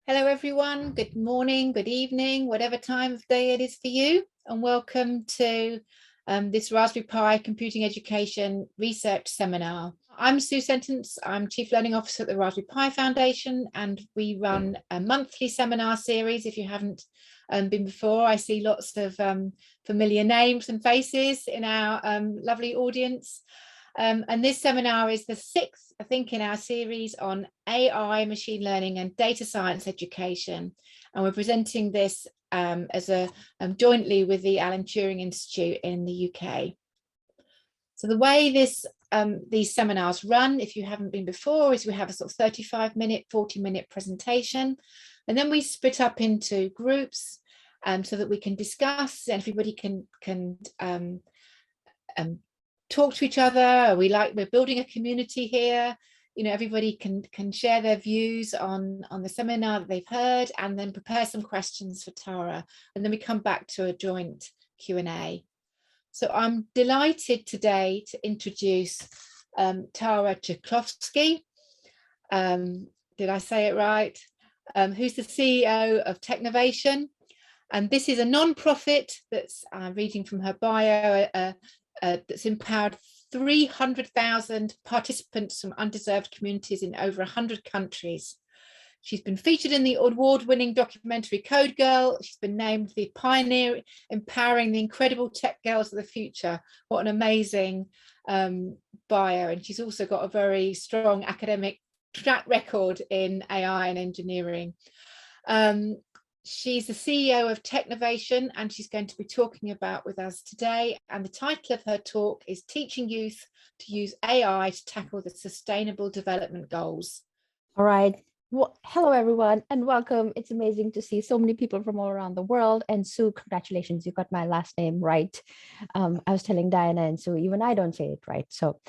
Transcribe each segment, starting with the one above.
Hello everyone, good morning, good evening, whatever time of day it is for you, and welcome to this Raspberry Pi Computing Education Research Seminar. I'm Sue Sentence, I'm Chief Learning Officer at the Raspberry Pi Foundation, and we run a monthly seminar series. If you haven't been before, I see lots of familiar names and faces in our lovely audience. And this seminar is the sixth, I think, in our series on AI, machine learning and data science education. And we're presenting this as a jointly with the Alan Turing Institute in the UK. So the way these seminars run, if you haven't been before, is we have a sort of 35-minute, 40-minute presentation. And then we split up into groups so that we can discuss and everybody can talk to each other. We're building a community here. You know, everybody can share their views on the seminar that they've heard, and then prepare some questions for Tara, and then we come back to a joint Q&A. So I'm delighted today to introduce Tara Chklovski. Did I say it right? Who's the CEO of Technovation, and this is a non-profit that's reading from her bio. That's empowered 300,000 participants from underserved communities in over 100 countries. She's been featured in the award-winning documentary Code Girl. She's been named the pioneer empowering the incredible tech girls of the future. What an amazing bio. And she's also got a very strong academic track record in AI and engineering. She's the CEO of Technovation, and she's going to be talking about with us today. And the title of her talk is Teaching Youth to Use AI to Tackle the Sustainable Development Goals. All right. Well, hello, everyone, and welcome. It's amazing to see so many people from all around the world. And Sue, congratulations, you got my last name right. I was telling Diana and Sue, even I don't say it right. So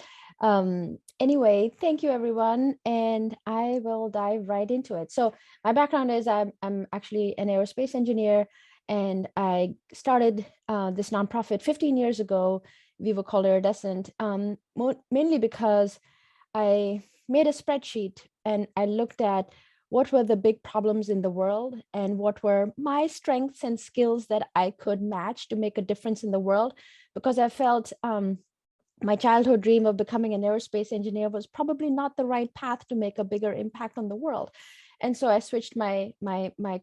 anyway, thank you, everyone. And I will dive right into it. So my background is I'm actually an aerospace engineer, and I started this nonprofit 15 years ago, Viva called Iridescent, mainly because I made a spreadsheet and I looked at what were the big problems in the world and what were my strengths and skills that I could match to make a difference in the world, because I felt my childhood dream of becoming an aerospace engineer was probably not the right path to make a bigger impact on the world. And so I switched my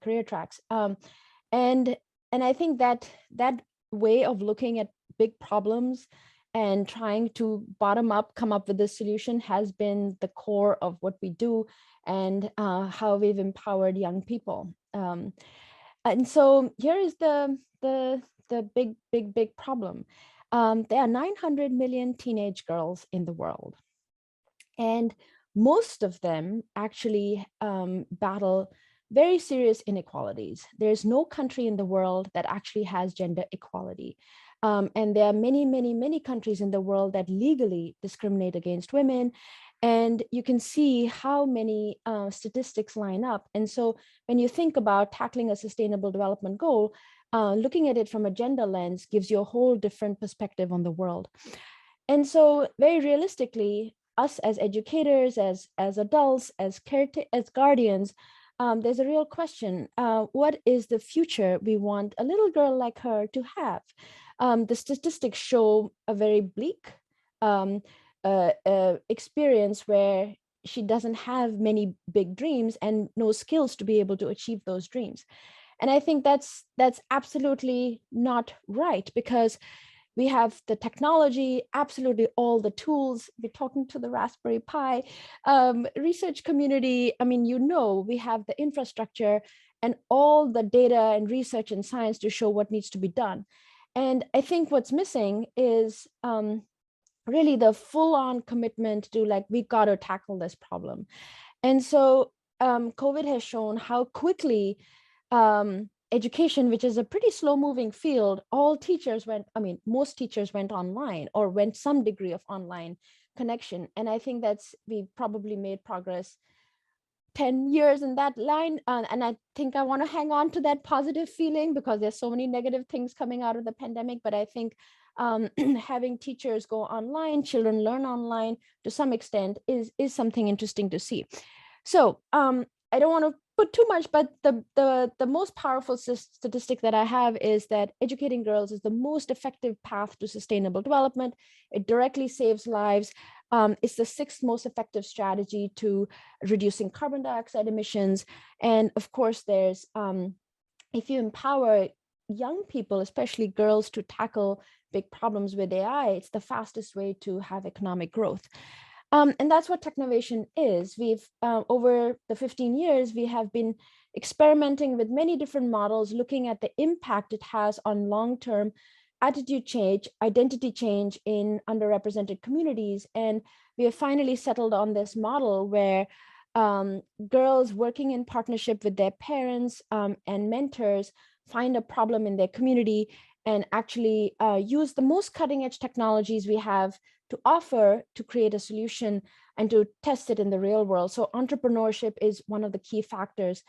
career tracks. And I think that way of looking at big problems and trying to bottom up come up with a solution has been the core of what we do and how we've empowered young people. And so here is the big problem. There are 900 million teenage girls in the world, and most of them actually battle very serious inequalities. There's no country in the world that actually has gender equality. And there are many countries in the world that legally discriminate against women. And you can see how many statistics line up. And so when you think about tackling a sustainable development goal, looking at it from a gender lens gives you a whole different perspective on the world. And so very realistically, us as educators, as adults, as guardians, there's a real question. What is the future we want a little girl like her to have? The statistics show a very bleak experience where she doesn't have many big dreams and no skills to be able to achieve those dreams. And I think that's absolutely not right, because we have the technology, absolutely all the tools. We're talking to the Raspberry Pi research community. I mean, we have the infrastructure and all the data and research and science to show what needs to be done. And I think what's missing is really the full-on commitment to, like, we got to tackle this problem. And so COVID has shown how quickly education, which is a pretty slow-moving field, most teachers went online or went some degree of online connection. And I think we probably made progress 10 years in that line. And I think I want to hang on to that positive feeling, because there's so many negative things coming out of the pandemic. But I think having teachers go online, children learn online to some extent is something interesting to see. So I don't want to put too much, but the most powerful statistic that I have is that educating girls is the most effective path to sustainable development. It directly saves lives. It's the sixth most effective strategy to reducing carbon dioxide emissions. And of course, there's if you empower young people, especially girls, to tackle big problems with AI, it's the fastest way to have economic growth. And that's what Technovation is. We've, over the 15 years, we have been experimenting with many different models, looking at the impact it has on long-term attitude change, identity change in underrepresented communities. And we have finally settled on this model where girls working in partnership with their parents and mentors find a problem in their community and actually use the most cutting edge technologies we have to offer to create a solution and to test it in the real world. So entrepreneurship is one of the key factors.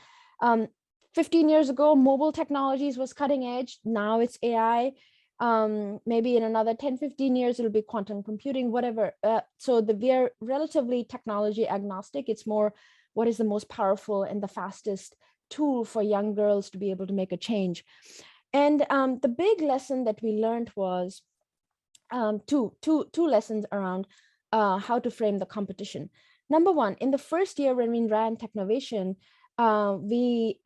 15 years ago, mobile technologies was cutting edge. Now it's AI. Maybe in another 10, 15 years, it'll be quantum computing, whatever. So we are relatively technology agnostic. It's more what is the most powerful and the fastest tool for young girls to be able to make a change. And the big lesson that we learned was two lessons around how to frame the competition. Number one, in the first year when we ran Technovation, we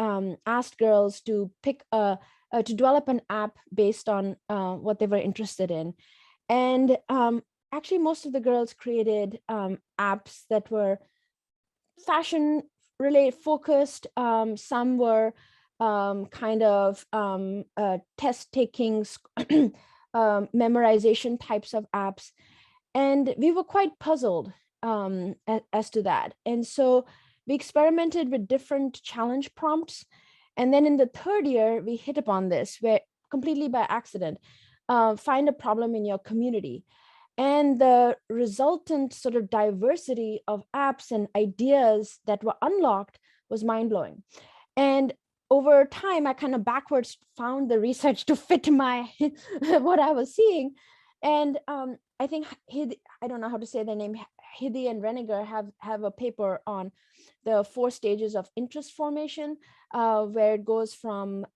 asked girls to pick to develop an app based on what they were interested in. And actually, most of the girls created apps that were fashion related focused. Some were kind of test taking memorization types of apps. And we were quite puzzled as to that. And so we experimented with different challenge prompts. And then in the third year, we hit upon this where completely by accident, find a problem in your community. And the resultant sort of diversity of apps and ideas that were unlocked was mind-blowing. And over time, I kind of backwards found the research to fit my what I was seeing. And I think I don't know how to say their name, Hidi and Reniger have a paper on the 4 stages of interest formation, where it goes from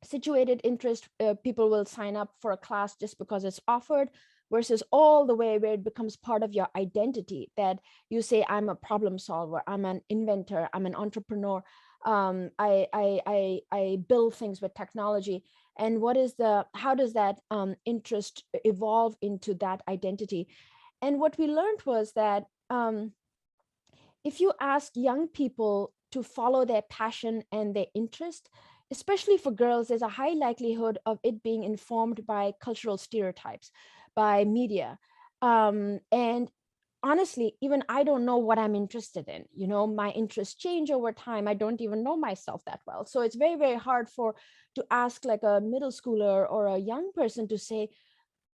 situated interest, people will sign up for a class just because it's offered, versus all the way where it becomes part of your identity, that you say, I'm a problem solver, I'm an inventor, I'm an entrepreneur, I build things with technology. And how does that interest evolve into that identity? And what we learned was that if you ask young people to follow their passion and their interest, especially for girls, there's a high likelihood of it being informed by cultural stereotypes, by media. And honestly, even I don't know what I'm interested in. You know, my interests change over time. I don't even know myself that well. So it's very, very hard to ask like a middle schooler or a young person to say,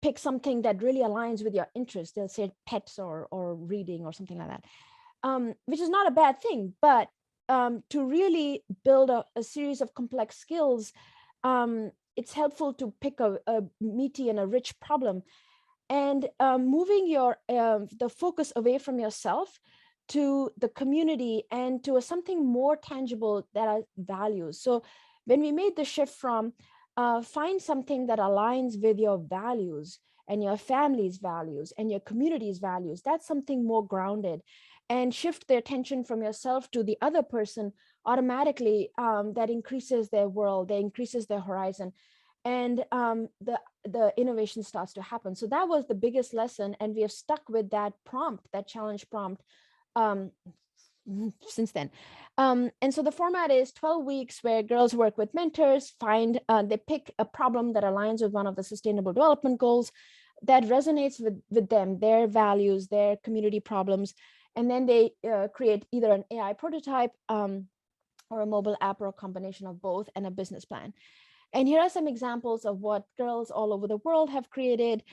pick something that really aligns with your interest. They'll say pets or reading or something like that, which is not a bad thing. But to really build a series of complex skills, it's helpful to pick a meaty and a rich problem. And moving the focus away from yourself to the community and to something more tangible that are values. So when we made the shift from find something that aligns with your values and your family's values and your community's values, that's something more grounded, and shift the attention from yourself to the other person, automatically that increases their world, that increases their horizon, and the innovation starts to happen. So that was the biggest lesson, and we have stuck with that prompt, that challenge prompt, since then. And so the format is 12 weeks where girls work with mentors, they pick a problem that aligns with one of the sustainable development goals that resonates with them, their values, their community problems. And then they create either an AI prototype or a mobile app, or a combination of both, and a business plan. And here are some examples of what girls all over the world have created.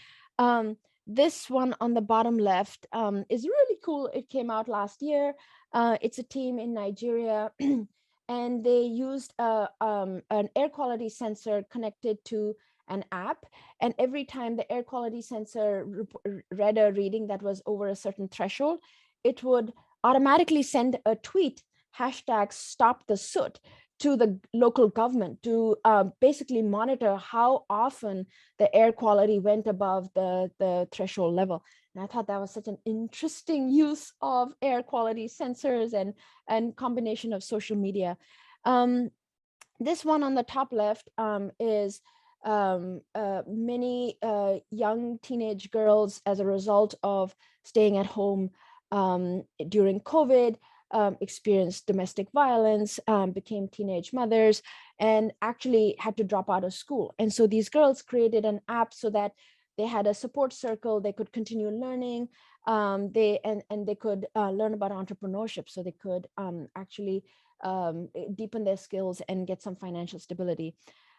This one on the bottom left is really cool. It came out last year. It's a team in Nigeria, and they used an air quality sensor connected to an app. And every time the air quality sensor read a reading that was over a certain threshold, it would automatically send a tweet hashtag stop the soot to the local government to basically monitor how often the air quality went above the threshold level. And I thought that was such an interesting use of air quality sensors and combination of social media. This one on the top left is many young teenage girls, as a result of staying at home during COVID, experienced domestic violence, became teenage mothers, and actually had to drop out of school. And so these girls created an app so that they had a support circle, they could continue learning, they could learn about entrepreneurship, so they could actually deepen their skills and get some financial stability.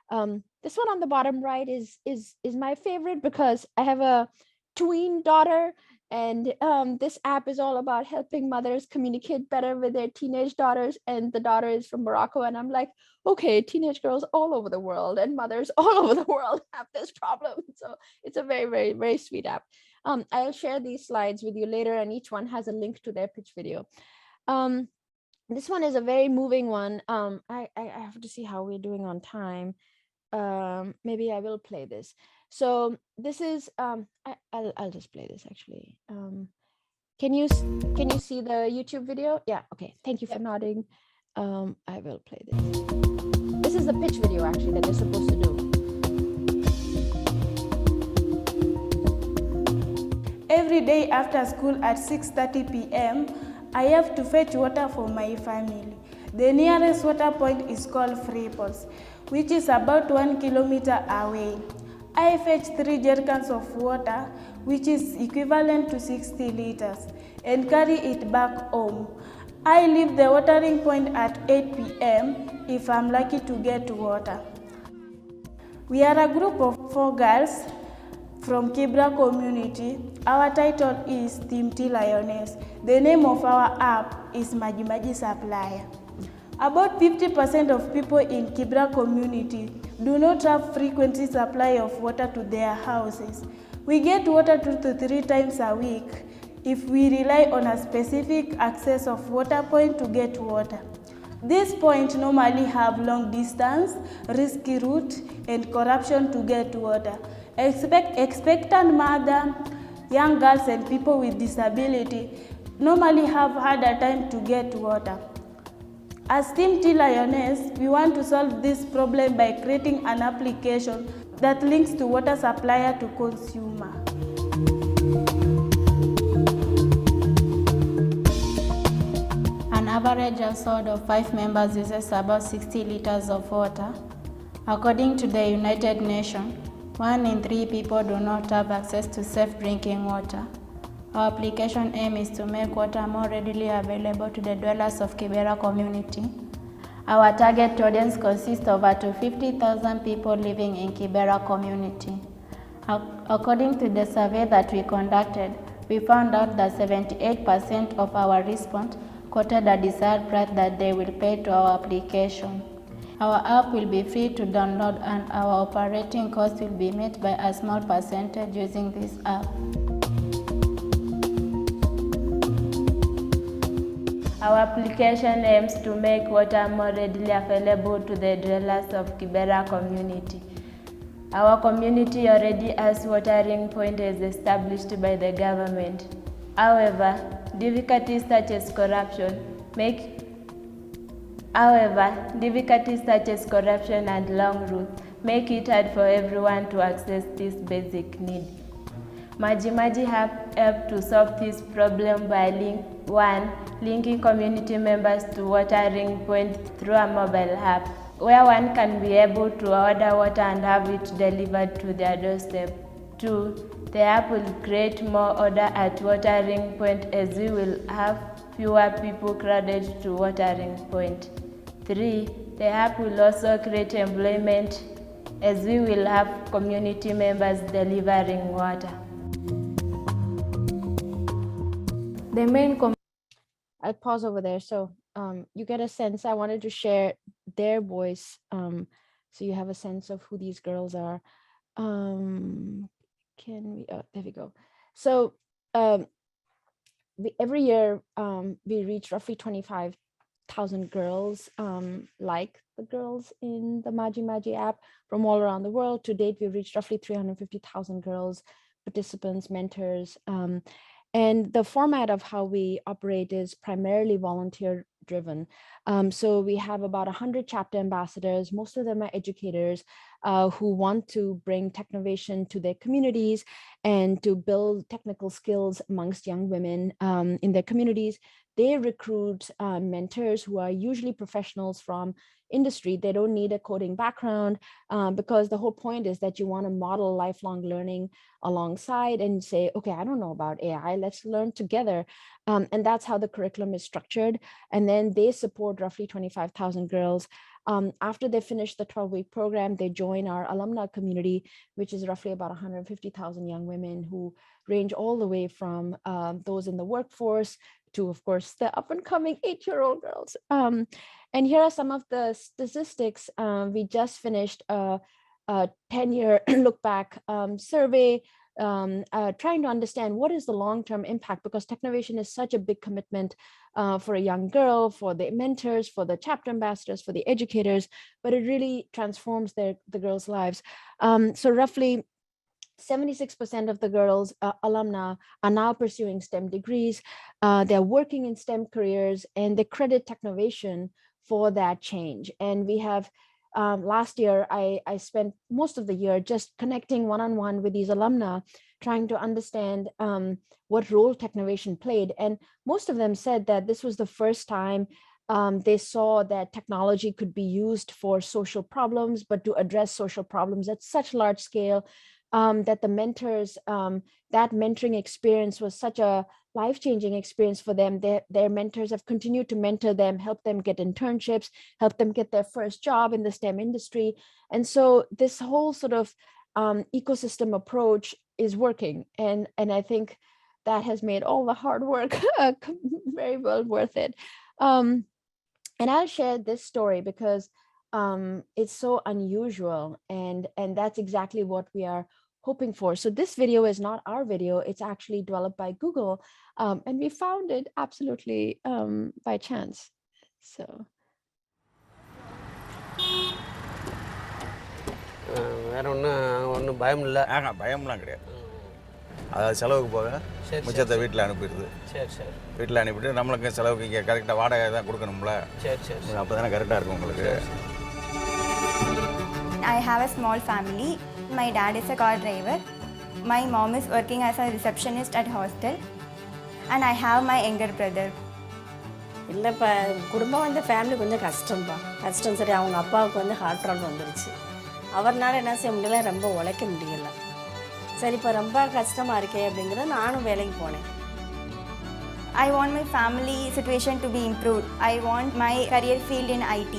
This one on the bottom right is my favorite because I have a tween daughter, and this app is all about helping mothers communicate better with their teenage daughters. And the daughter is from Morocco, and I'm like, okay, teenage girls all over the world and mothers all over the world have this problem. So it's a very, very, very sweet app. I'll share these slides with you later, and each one has a link to their pitch video. This one is a very moving one. I have to see how we're doing on time. Maybe I will play this. So this is I'll just play this actually. Can you see the YouTube video? Yeah, okay, thank you for nodding. I will play this. This is the pitch video actually that they're supposed to do. Every day after school at 6:30 p.m. I have to fetch water for my family. The nearest water point is called Freepos, which is about 1 kilometer away. I fetch 3 jerrycans of water, which is equivalent to 60 liters, and carry it back home. I leave the watering point at 8 p.m. if I'm lucky to get water. We are a group of 4 girls from Kibra community. Our title is Team T Lioness. The name of our app is Maji Maji Supplier. About 50% of people in Kibra community do not have frequent supply of water to their houses. We get water 2 to 3 times a week if we rely on a specific access of water point to get water. These points normally have long distance, risky route, and corruption to get water. Expectant mother, young girls, and people with disability normally have harder time to get water. As Team T Lioness, we want to solve this problem by creating an application that links to water supplier to consumer. An average household of 5 members uses about 60 liters of water. According to the United Nations, 1 in 3 people do not have access to safe drinking water. Our application aim is to make water more readily available to the dwellers of Kibera community. Our target audience consists of up to 50,000 people living in Kibera community. According to the survey that we conducted, we found out that 78% of our respondents quoted a desired price that they will pay to our application. Our app will be free to download, and our operating cost will be met by a small percentage using this app. Our application aims to make water more readily available to the dwellers of Kibera community. Our community already has watering points established by the government. However, difficulties such as corruption and long routes make it hard for everyone to access this basic need. Maji Maji have helped to solve this problem by linking community members to watering points through a mobile app, where one can be able to order water and have it delivered to their doorstep. 2, the app will create more order at watering point, as we will have fewer people crowded to watering point. 3, the app will also create employment, as we will have community members delivering water. The main I'll pause over there. So you get a sense. I wanted to share their voice so you have a sense of who these girls are. Can we, oh, there we go. So every year we reach roughly 25 100,000 girls, like the girls in the Maji Maji app, from all around the world. To date, we've reached roughly 350,000 girls, participants, mentors. And the format of how we operate is primarily volunteer driven. So we have about 100 chapter ambassadors. Most of them are educators who want to bring Technovation to their communities and to build technical skills amongst young women in their communities. They recruit mentors who are usually professionals from industry. They don't need a coding background because the whole point is that you want to model lifelong learning alongside and say, okay, I don't know about AI, let's learn together. And that's how the curriculum is structured. And then they support roughly 25,000 girls. After they finish the 12-week program, they join our alumni community, which is roughly about 150,000 young women who range all the way from those in the workforce to, of course, the up-and-coming 8-year-old girls. And here are some of the statistics. We just finished a 10-year look-back survey, trying to understand what is the long-term impact, because Technovation is such a big commitment for a young girl, for the mentors, for the chapter ambassadors, for the educators, but it really transforms the girls' lives. So roughly 76% of the girls alumni are now pursuing STEM degrees. They're working in STEM careers, and they credit Technovation for that change. And we have last year, I spent most of the year just connecting one-on-one with these alumni, trying to understand what role Technovation played. And most of them said that this was the first time they saw that technology could be used for social problems, but to address social problems at such large scale, that the mentors, that mentoring experience was such a life-changing experience for them. Their mentors have continued to mentor them, help them get internships, help them get their first job in the STEM industry. And so this whole sort of ecosystem approach is working. And I think that has made all the hard work very well worth it. And I'll share this story because it's so unusual, and that's exactly what we are hoping for. So this video is not our video, it's actually developed by Google, and we found it absolutely by chance. So வேற ஒன்றும் பயம் இல்லை. பயம்லாம் கிடையாது. அதாவது செலவுக்கு போக மிச்சத்தை வீட்டில் அனுப்பிடுது. சரி சரி. வீட்டில் அனுப்பிட்டு நம்மளுக்கு செலவுக்கு இங்கே கரெக்டாக வாடகை தான் கொடுக்கணும்ல. சரி சரி. அப்போ தானே கரெக்டாக இருக்கும் உங்களுக்கு. I have a small family. My dad is a car driver. My mom is working as a receptionist at hostel. And I have my younger brother. இல்லைப்பா, குடும்பம் வந்து ஃபேமிலி கொஞ்சம் கஷ்டம்ப்பா. கஷ்டம் சரி, அவங்க அப்பாவுக்கு வந்து ஹார்ட் ப்ராப்ளம் வந்துருச்சு. அவர்னால என்ன செய்ய முடியல, ரொம்ப உழைக்க முடியல. சரி, இப்போ ரொம்ப கஷ்டமாக இருக்கே அப்படிங்கிற நானும் வேலைக்கு போனேன். I want my family situation to be improved. I want my career field in IT.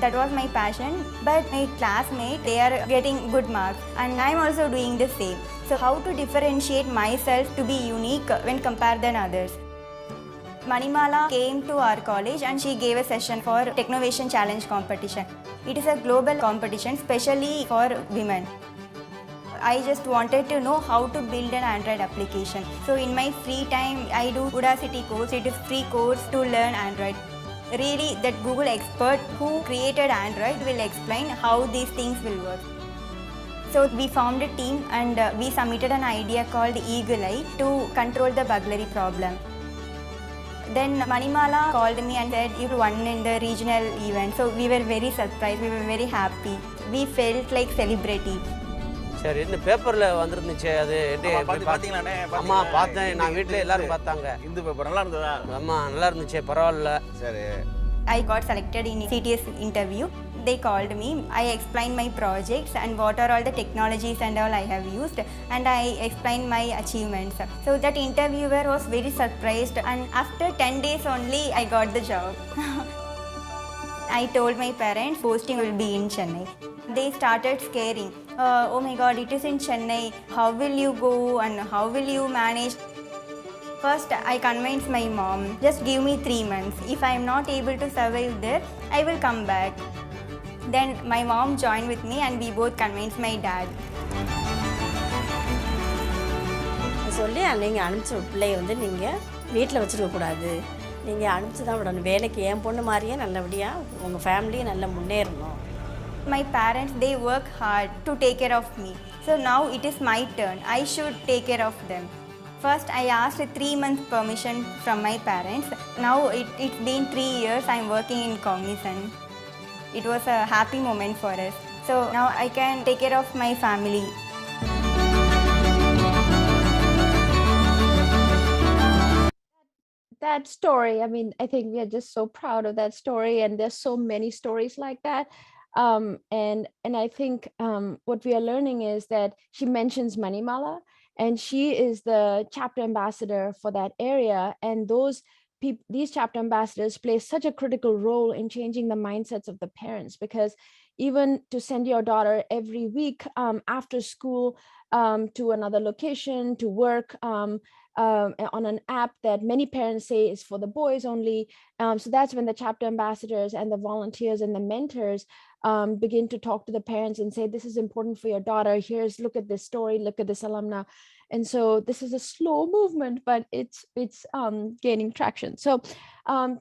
That was my passion, but my classmates, they are getting good marks and I'm also doing the same. So how to differentiate myself to be unique when compared than others? Manimala came to our college and she gave a session for Technovation Challenge competition. It is a global competition specially for women. I just wanted to know how to build an Android application. So in my free time, I do Udacity course. It is free course to learn Android. Really, that Google expert who created Android will explain how these things will work. So we formed a team and we submitted an idea called Eagle Eye to control the burglary problem. Then Manimala called me and said you won in the regional event. So we were very surprised, we were very happy. We felt like celebrity. சரி, இந்த பேப்பரில் வந்துருந்துச்சு, அது பார்த்தீங்களாண்ணே? அம்மா பார்த்தேன், நான் வீட்டில் எல்லாரும் பார்த்தாங்க. இந்த பேப்பர் நல்லா இருந்ததா? ஆமாம், நல்லா இருந்துச்சு, பரவாயில்ல. சரி. I got selected in CTS interview. They called me. I explained my projects and what are all the technologies and all I have used, and I explained my achievements. So that interviewer was very surprised, and after 10 days only I got the job. I told my parents posting will be in Chennai. They started scaring. Oh my God, it is in Chennai. How will you go and how will you manage? First, I convinced my mom, just give me 3 months. If I am not able to survive there, I will come back. Then my mom joined with me and we both convinced my dad. சொல்லி நீங்கள் அனுப்பிச்ச பிள்ளைய வந்து நீங்கள் வீட்டில் வச்சுருக்கக்கூடாது, நீங்கள் அனுப்பிச்சு தான் விடணும். வேலைக்கு என் பொண்ணு மாதிரியே நல்லபடியாக உங்கள் ஃபேமிலியும் நல்லா முன்னேறணும். My parents, they work hard to take care of me. So now it is my turn. I should take care of them. First, I asked 3 months permission from my parents. Now it's been 3 years I'm working in Cognizant. It was a happy moment for us. So now I can take care of my family. That story, I mean, I think we are just so proud of that story, and there's so many stories like that. And I think what we are learning is that she mentions Manimala, and she is the chapter ambassador for that area, and these chapter ambassadors play such a critical role in changing the mindsets of the parents, because even to send your daughter every week after school to another location to work on an app that many parents say is for the boys only. So that's when the chapter ambassadors and the volunteers and the mentors begin to talk to the parents and say, this is important for your daughter. Look at this story, look at this alumna. And so this is a slow movement, but it's gaining traction. So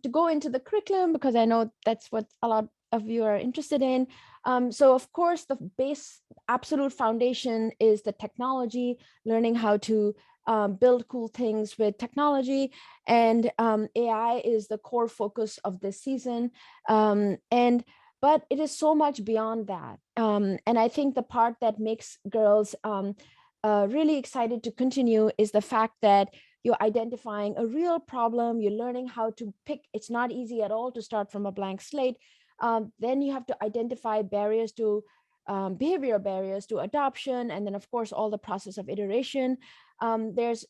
to go into the curriculum, because I know that's what a lot of you are interested in. So of course, the base absolute foundation is the technology, learning how to build cool things with technology, and AI is the core focus of this season. But it is so much beyond that. And I think the part that makes girls really excited to continue is the fact that you're identifying a real problem, you're learning how to pick. It's not easy at all to start from a blank slate. Then you have to identify barriers to behavioral barriers to adoption, and then of course all the process of iteration. There's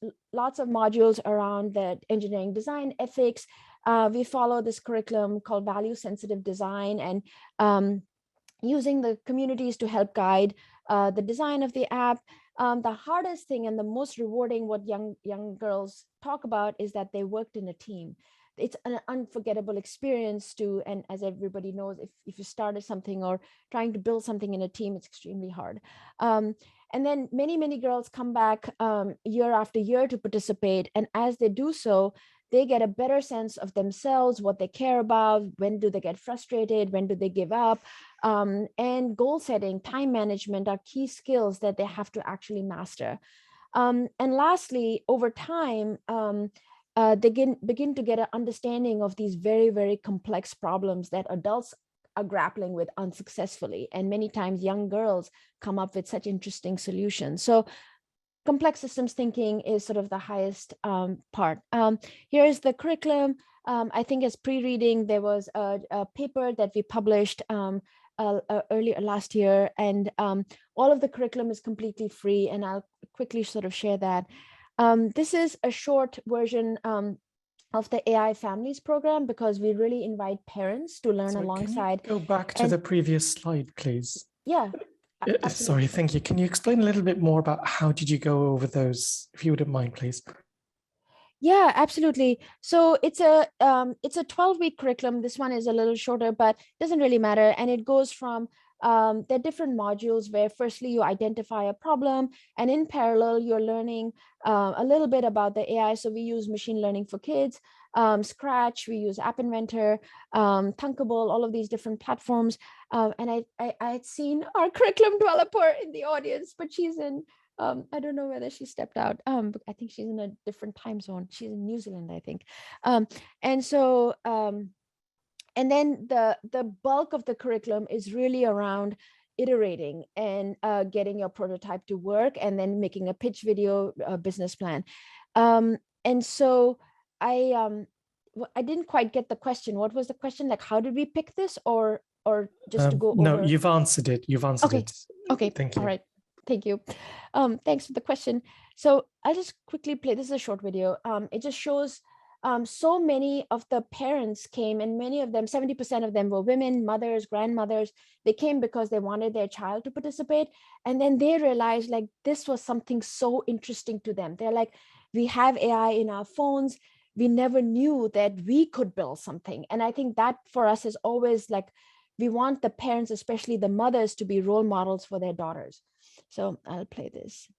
lots of modules around the engineering design ethics. We follow this curriculum called value sensitive design, and using the communities to help guide the design of the app. The hardest thing and the most rewarding, what young girls talk about, is that they worked in a team. It's an unforgettable experience and as everybody knows, if you started something or trying to build something in a team, it's extremely hard. And then many girls come back year after year to participate, and as they do so, they get a better sense of themselves, what they care about, when do they get frustrated, when do they give up, and goal setting, time management are key skills that they have to actually master. And lastly, over time, they begin to get an understanding of these very, very complex problems that adults are grappling with unsuccessfully. And many times young girls come up with such interesting solutions. So complex systems thinking is sort of the highest part. Here's the curriculum. I think as pre-reading, there was a paper that we published earlier last year, and all of the curriculum is completely free, and I'll quickly sort of share that. This is a short version of the AI Families program, because we really invite parents to learn alongside. Can you go back to the previous slide, please? Yeah. Sorry, thank you. Can you explain a little bit more about how did you go over those, if you wouldn't mind, please? Yeah, absolutely. So it's a 12-week curriculum. This one is a little shorter, but it doesn't really matter. And it goes from there are different modules where firstly you identify a problem, and in parallel you're learning a little bit about the AI. So we use machine learning for kids, Scratch, we use App Inventor, Thunkable, all of these different platforms. And I had seen our curriculum developer in the audience, but she's in I don't know whether she stepped out. But I think she's in a different time zone. She's in New Zealand, I think. And so and then the bulk of the curriculum is really around iterating and getting your prototype to work, and then making a pitch video, business plan. And so I didn't quite get the question. What was the question? Like, how did we pick this, or just to go over? No, you've answered it. You've answered it. Okay. Thank you. All right. Thank you. Thanks for the question. So I'll just quickly play. This is a short video. It just shows so many of the parents came, and many of them, 70% of them were women, mothers, grandmothers. They came because they wanted their child to participate. And then they realized like this was something so interesting to them. They're like, we have AI in our phones. We never knew that we could build something. And I think that for us is always like, we want the parents, especially the mothers, to be role models for their daughters. So I'll play this.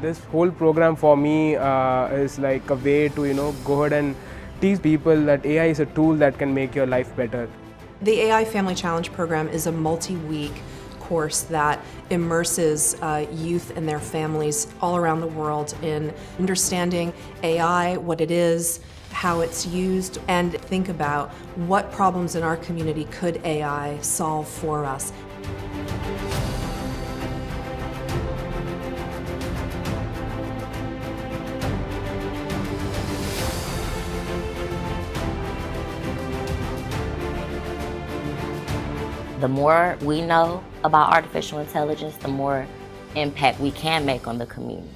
This whole program for me is like a way to go ahead and teach people that AI is a tool that can make your life better. The AI Family Challenge program is a multi-week course that immerses youth and their families all around the world in understanding AI, what it is, how it's used, and think about what problems in our community could AI solve for us. The more we know about artificial intelligence, the more impact we can make on the community.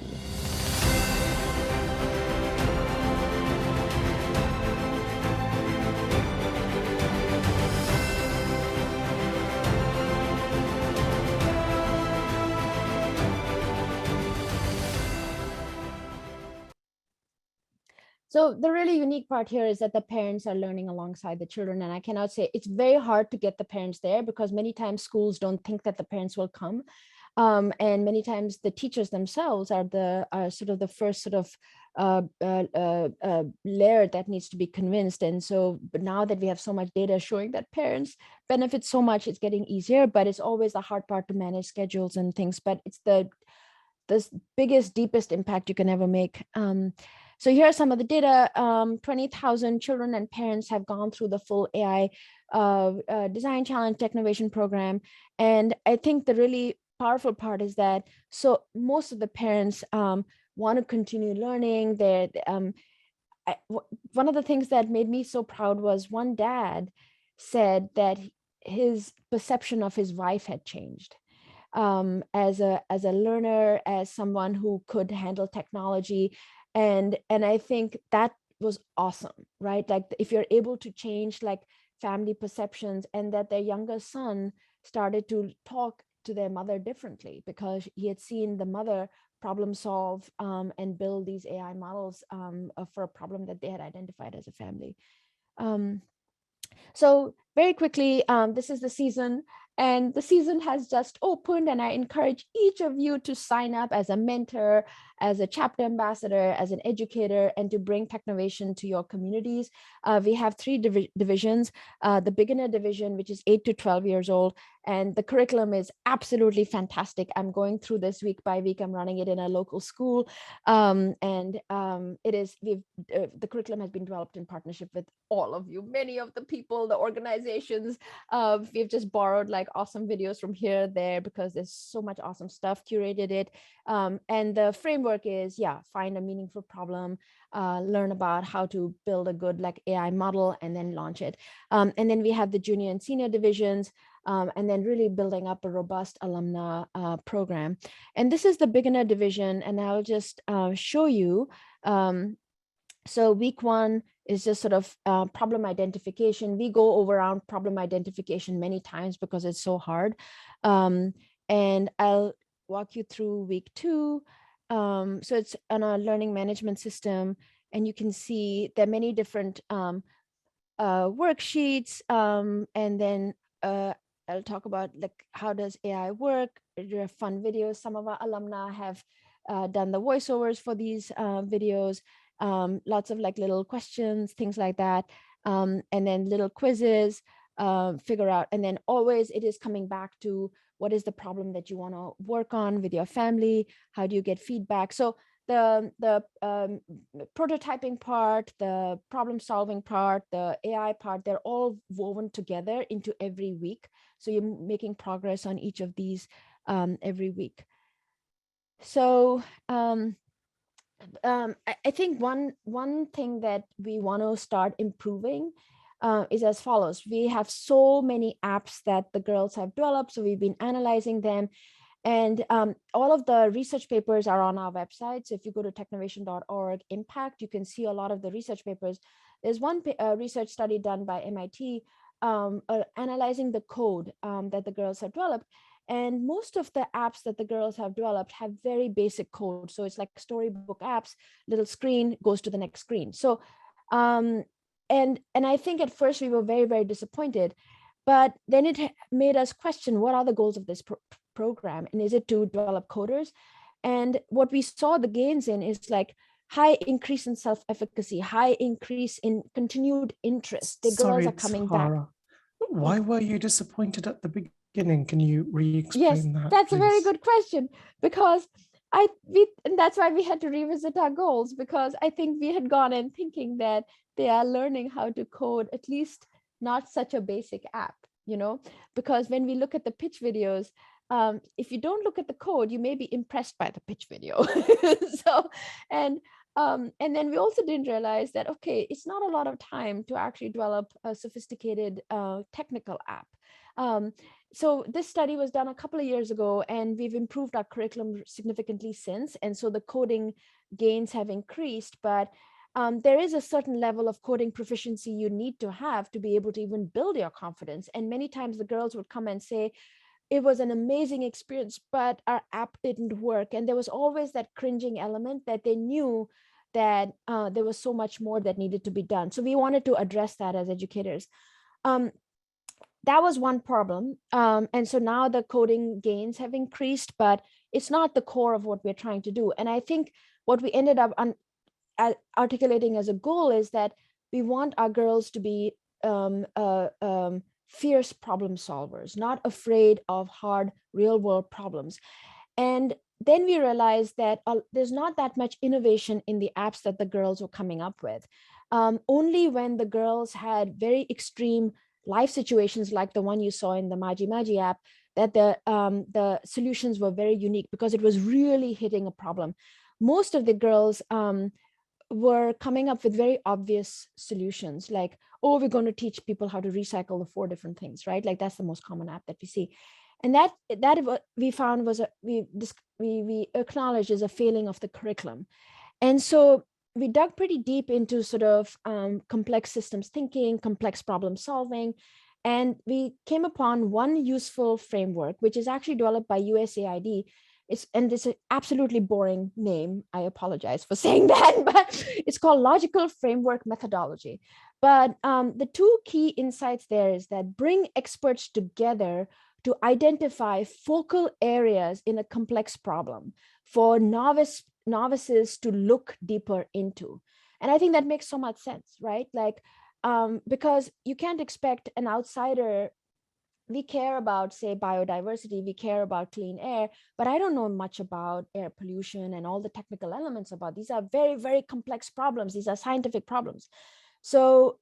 So the really unique part here is that the parents are learning alongside the children. And I cannot say it's very hard to get the parents there because many times schools don't think that the parents will come. And many times the teachers themselves are sort of the first sort of layer that needs to be convinced. And so, but now that we have so much data showing that parents benefit so much, it's getting easier, but it's always the hard part to manage schedules and things. But it's the biggest, deepest impact you can ever make. So here are some of the data. 20,000 children and parents have gone through the full AI Design Challenge Technovation program. And I think the really powerful part is that so most of the parents want to continue learning. One of the things that made me so proud was one dad said that his perception of his wife had changed. As a learner, as someone who could handle technology. And I think that was awesome, right? Like if you're able to change like family perceptions, and that their younger son started to talk to their mother differently because he had seen the mother problem solve and build these AI models for a problem that they had identified as a family. So very quickly, this is the season. And the season has just opened, and I encourage each of you to sign up as a mentor, as a chapter ambassador, as an educator, and to bring Technovation to your communities. We have three divisions, the beginner division, which is 8 to 12 years old. And the curriculum is absolutely fantastic. I'm going through this week by week. I'm running it in a local school. The curriculum has been developed in partnership with all of you, many of the people, the organizations. We've just borrowed like awesome videos from here, there, because there's so much awesome stuff, curated it. And the framework is, find a meaningful problem, learn about how to build a good like AI model and then launch it. And then we have the junior and senior divisions, and then really building up a robust alumni program. And this is the beginner division, and I'll just show you. So week one is just sort of problem identification. We go around problem identification many times because it's so hard. And I'll walk you through week two. So it's on a learning management system, and you can see there are many different worksheets. And then I'll talk about like how does AI work. There are fun videos. Some of our alumni have done the voiceovers for these videos. Lots of like little questions, things like that. And then little quizzes, figure out, and then always it is coming back to what is the problem that you want to work on with your family? How do you get feedback? So the prototyping part, the problem solving part, the AI part, they're all woven together into every week. So you're making progress on each of these every week. So I think one thing that we want to start improving is as follows. We have so many apps that the girls have developed, so we've been analyzing them. And all of the research papers are on our website. So if you go to technovation.org impact, you can see a lot of the research papers. There's one research study done by MIT analyzing the code that the girls have developed. And most of the apps that the girls have developed have very basic code. So it's like storybook apps, little screen goes to the next screen. So, and I think at first we were very, very disappointed, but then it made us question what are the goals of this program, and is it to develop coders? And what we saw the gains in is like high increase in self-efficacy, high increase in continued interest. The girls are coming back. Why were you disappointed at the beginning? Can you re-explain that, that's please? A very good question, because and that's why we had to revisit our goals, because I think we had gone in thinking that they are learning how to code at least not such a basic app, you know, because when we look at the pitch videos, if you don't look at the code, you may be impressed by the pitch video. So, and then we also didn't realize that, okay, it's not a lot of time to actually develop a sophisticated technical app. So this study was done a couple of years ago, and we've improved our curriculum significantly since. And so the coding gains have increased, but there is a certain level of coding proficiency you need to have to be able to even build your confidence. And many times the girls would come and say, it was an amazing experience, but our app didn't work. And there was always that cringing element that they knew that there was so much more that needed to be done. So we wanted to address that as educators. That was one problem. And so now the coding gains have increased, but it's not the core of what we're trying to do. And I think what we ended up articulating as a goal is that we want our girls to be fierce problem solvers, not afraid of hard real world problems. And then we realized that there's not that much innovation in the apps that the girls were coming up with. Only when the girls had very extreme life situations like the one you saw in the Maji Maji app, that the solutions were very unique, because it was really hitting a problem. Most of the girls were coming up with very obvious solutions, like, oh, we're going to teach people how to recycle the 4 different things, right? Like that's the most common app that we see. And that we found was we acknowledge is a failing of the curriculum. And so we dug pretty deep into sort of complex systems thinking, complex problem solving, and we came upon one useful framework, which is actually developed by USAID. And it's an absolutely boring name. I apologize for saying that, but it's called Logical Framework Methodology. But the 2 key insights there is that bring experts together to identify focal areas in a complex problem for novices to look deeper into. And I think that makes so much sense, right? Like, because you can't expect an outsider. We care about, say, biodiversity, we care about clean air, but I don't know much about air pollution and all the technical elements about. These are very, very complex problems. These are scientific problems. So,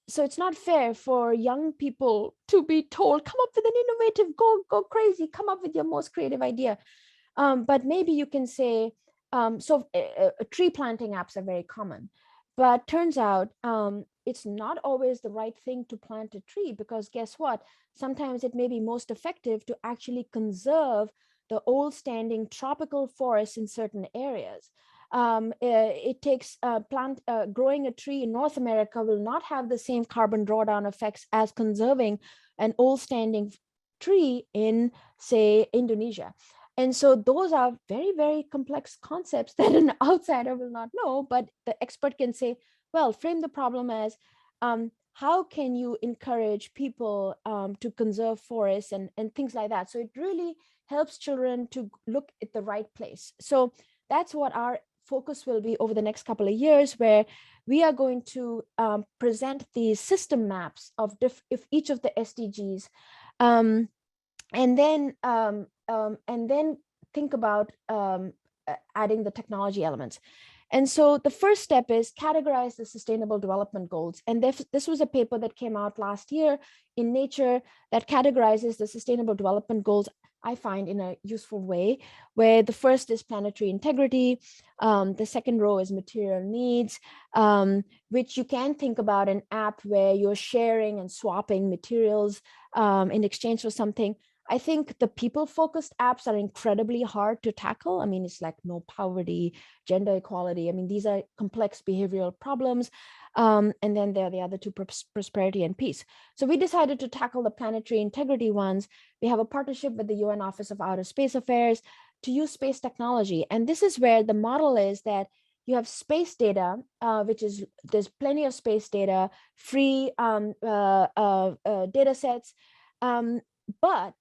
so it's not fair for young people to be told, come up with an innovative, go crazy, come up with your most creative idea. But maybe you can say, tree planting apps are very common, but turns out it's not always the right thing to plant a tree, because guess what? Sometimes it may be most effective to actually conserve the old standing tropical forests in certain areas. It takes growing a tree in North America will not have the same carbon drawdown effects as conserving an old standing tree in, say, Indonesia. And so those are very, very complex concepts that an outsider will not know, but the expert can say, well, frame the problem as how can you encourage people to conserve forests and things like that. So it really helps children to look at the right place. So that's what our focus will be over the next couple of years, where we are going to present these system maps of each of the SDGs, and then think about adding the technology elements. And so the first step is categorize the Sustainable Development Goals. And this was a paper that came out last year in Nature that categorizes the Sustainable Development Goals, I find, in a useful way, where the first is planetary integrity, the second row is material needs, which you can think about an app where you're sharing and swapping materials in exchange for something. I think the people-focused apps are incredibly hard to tackle. I mean, it's like no poverty, gender equality. I mean, these are complex behavioral problems. And then there are the other 2, prosperity and peace. So we decided to tackle the planetary integrity ones. We have a partnership with the UN Office of Outer Space Affairs to use space technology. And this is where the model is that you have space data, there's plenty of space data, free data sets, but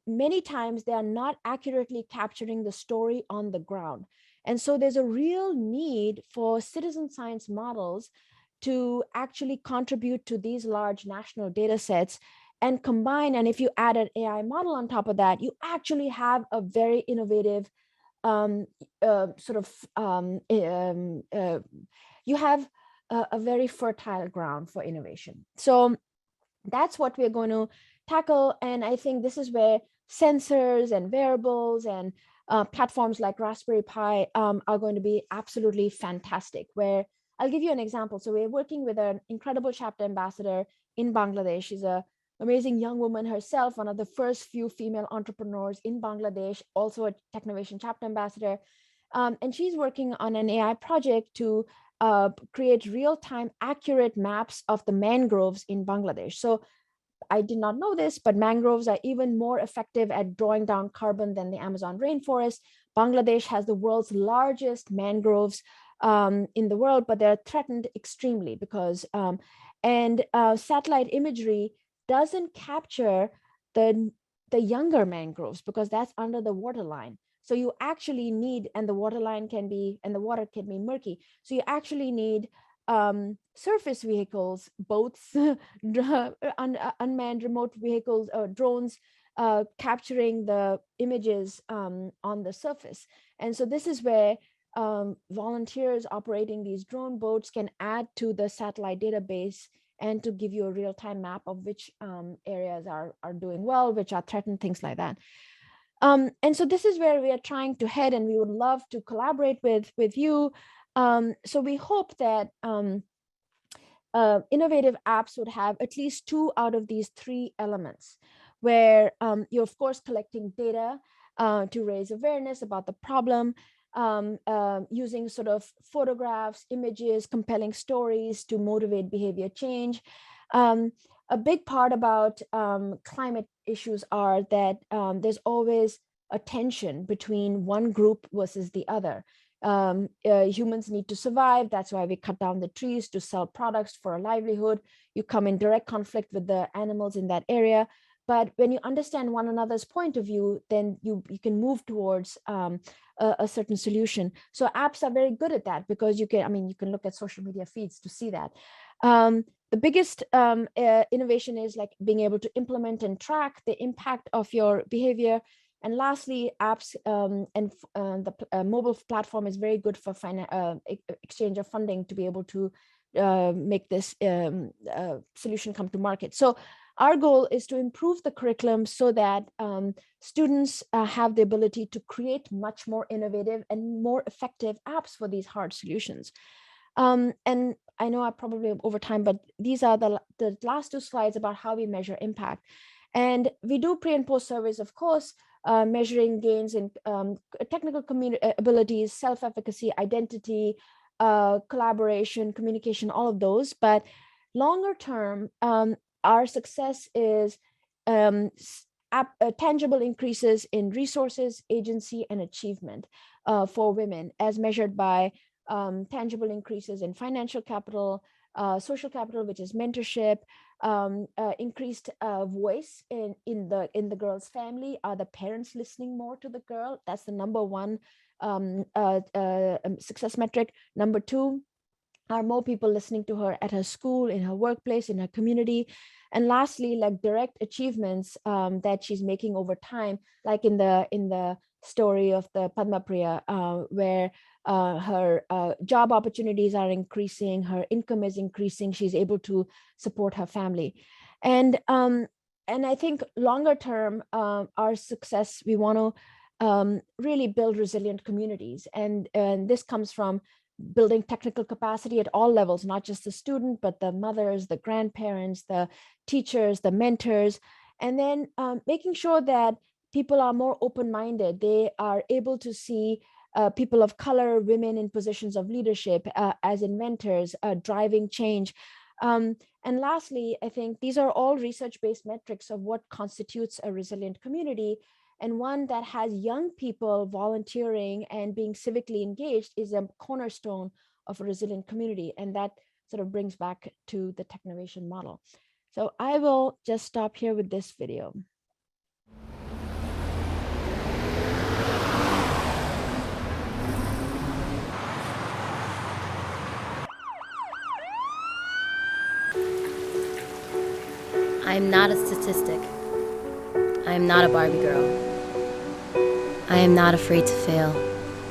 many times they are not accurately capturing the story on the ground. And so there's a real need for citizen science models to actually contribute to these large national data sets and combine. And if you add an AI model on top of that, you actually have a very innovative you have a very fertile ground for innovation. So that's what we're going to tackle. And I think this is where sensors and wearables and platforms like Raspberry Pi are going to be absolutely fantastic. Where I'll give you an example. So we're working with an incredible chapter ambassador in Bangladesh. She's an amazing young woman herself, one of the first few female entrepreneurs in Bangladesh, also a Technovation chapter ambassador. And she's working on an AI project to create real-time accurate maps of the mangroves in Bangladesh. So I did not know this, but mangroves are even more effective at drawing down carbon than the Amazon rainforest. Bangladesh has the world's largest mangroves in the world, but they're threatened extremely because, satellite imagery doesn't capture the younger mangroves because that's under the waterline. So you actually need, and the waterline can be, and the water can be murky. So you actually need surface vehicles, boats, unmanned remote vehicles, or drones capturing the images on the surface. And so this is where volunteers operating these drone boats can add to the satellite database and to give you a real-time map of which areas are doing well, which are threatened, things like that. And so this is where we are trying to head, and we would love to collaborate with you. So we hope that innovative apps would have at least 2 out of these 3 elements, where you're of course collecting data to raise awareness about the problem, using sort of photographs, images, compelling stories to motivate behavior change. A big part about climate issues are that there's always a tension between one group versus the other. Humans need to survive. That's why we cut down the trees to sell products for a livelihood. You come in direct conflict with the animals in that area. But when you understand one another's point of view, then you can move towards a certain solution. So apps are very good at that because you can look at social media feeds to see that. The biggest innovation is like being able to implement and track the impact of your behavior. And lastly, apps and the mobile platform is very good for exchange of funding to be able to make this solution come to market. So our goal is to improve the curriculum so that students have the ability to create much more innovative and more effective apps for these hard solutions. And I know I probably over time, but these are the last 2 slides about how we measure impact. And we do pre and post surveys, of course, measuring gains in technical abilities, self-efficacy, identity, collaboration, communication, all of those. But longer term, our success is tangible increases in resources, agency, and achievement for women, as measured by tangible increases in financial capital, social capital, which is mentorship, increased voice in the girl's family. Are the parents listening more to the girl? That's the number 1 success metric. Number 2, are more people listening to her at her school, in her workplace, in her community? And lastly, like direct achievements that she's making over time, like in the story of the Padma Priya, where her job opportunities are increasing, her income is increasing, she's able to support her family. And I think longer term, our success, we want to really build resilient communities. And this comes from building technical capacity at all levels, not just the student, but the mothers, the grandparents, the teachers, the mentors, and then making sure that people are more open-minded. They are able to see people of color, women in positions of leadership as inventors, driving change. And lastly, I think these are all research-based metrics of what constitutes a resilient community. And one that has young people volunteering and being civically engaged is a cornerstone of a resilient community. And that sort of brings back to the Technovation model. So I will just stop here with this video. I am not a statistic. I am not a Barbie girl. I am not afraid to fail.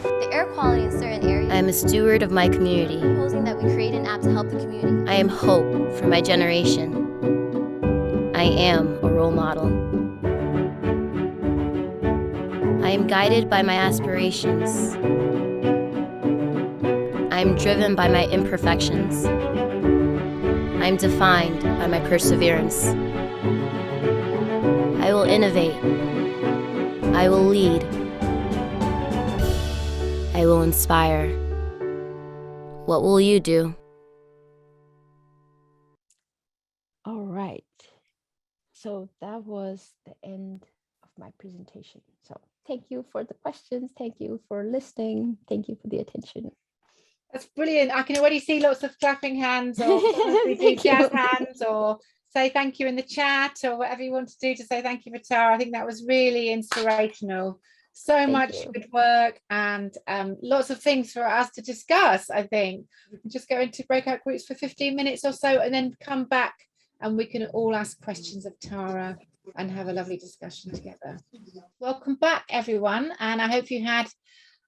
The air quality in certain areas. I am a steward of my community. Proposing that we create an app to help the community. I am hope for my generation. I am a role model. I am guided by my aspirations. I am driven by my imperfections. I am defined by my perseverance. I will innovate. I will lead. I will inspire. What will you do? All right. So that was the end of my presentation. So thank you for the questions. Thank you for listening. Thank you for the attention. That's brilliant. I can already see lots of clapping hands or do jazz hands or say thank you in the chat or whatever you want to do to say thank you for Tara. I think that was really inspirational. So much good work and lots of things for us to discuss. I think we can just go into breakout groups for 15 minutes or so and then come back and we can all ask questions of Tara and have a lovely discussion together. Welcome back, everyone, and I hope you had